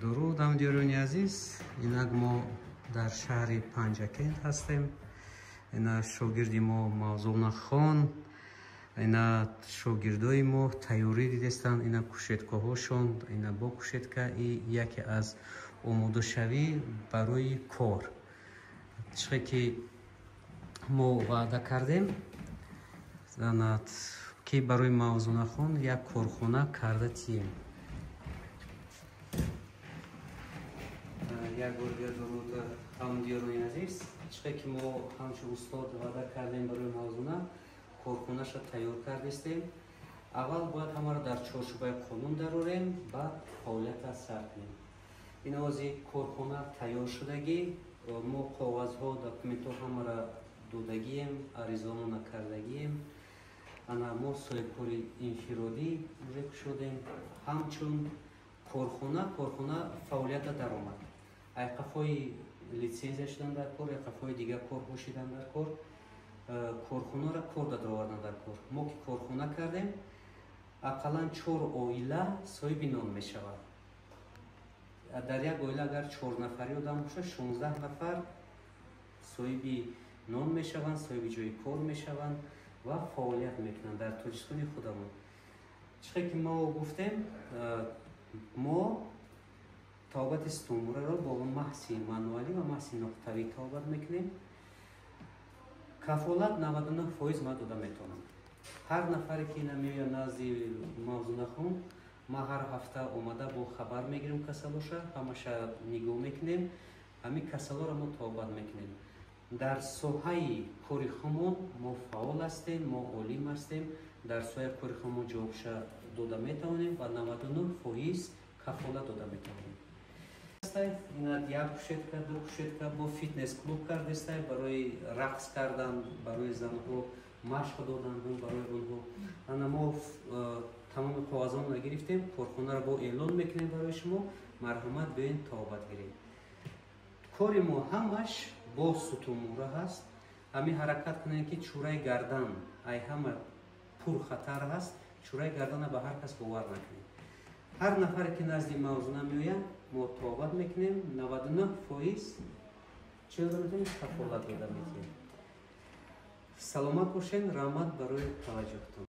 درود همدیرانی عزیز. اینک ما در شهر پنجکند هستیم. اینا شاگردی ما موضوع خان، اینا شاگردای ما تیاری دیدستن. اینا کشتگاه هاشون، اینا با کشتگاه یکی از آماده شوی برای کار چه که ما وعده کردیم که برای موضوع خان یک کارخانه کرده تیم. یک بار دیگر درود همدیرانی عزیز. چه که ما همچه استاد وعده کردیم برای موضوع کارخانه شد تیار کردیم. اول باید همه را در چارچوبه قانون دراریم، بعد فعالیت سر کنیم. این از کارخانه تیار شدگی ما کاغذ ها دکومنت ها همه را دادگیم، عریضانو نکردگیم. انا ما صاحبکاری انفرادی شدیم. همچون کارخانه فعالیت در آمد. ایقافای لیسنس شدن در کار، ایقافای دیگر کار باشیدن در کار، کارخانه را کار داده آوردن در کار. ما که کارخانه کردیم اقلا 4 عائله صاحب نان می شود. در یک عائله اگر 4 نفری آدم باشه 16 نفر صاحب نان می شوند، صاحب جای کار می شوند و فعالیت میکنند در تاجیکستان خودمون. چه که ما گفتیم ما تابت استوموره را با محض مانوالی و محض نقطوی تابت میکنیم. کفالت 99% ما داده میتونم. هر نفری که نمیوی نزد موضوع نخون ما هر هفته اومده با خبر میگیریم کسلوشه، همش نگاه میکنیم، همین کسلا را ما تابت میکنیم. در ساحه کاری خودمون ما فعال هستیم، ما عالم هستیم. در ساحه کاری خودمون جوابش داده میتونیم و 99% کفالت داده میتونیم. اینا یک کشتگاه دو کشتگاه با فیتنس کلوب کرده برای رقص کردن، برای زنها مشق دادن، برای اونها. انا ما تمام کاغذان را گرفتیم، کارخانه را با اعلان میکنیم برای شما، مرحمت بیاین تابت گیرید. کار ما همش با ستوموره هست. همین حرکت کنین که چوره گردن ای همه پر خطر هست، چوره گردن به هر کس باور نکنید. هر نفر که نزد موضوع میآید ما تابت میکنیم. 99% چه داده میتونیم؟ کفالت داده میتونیم. سلامت باشین. رحمت برای توجهتون.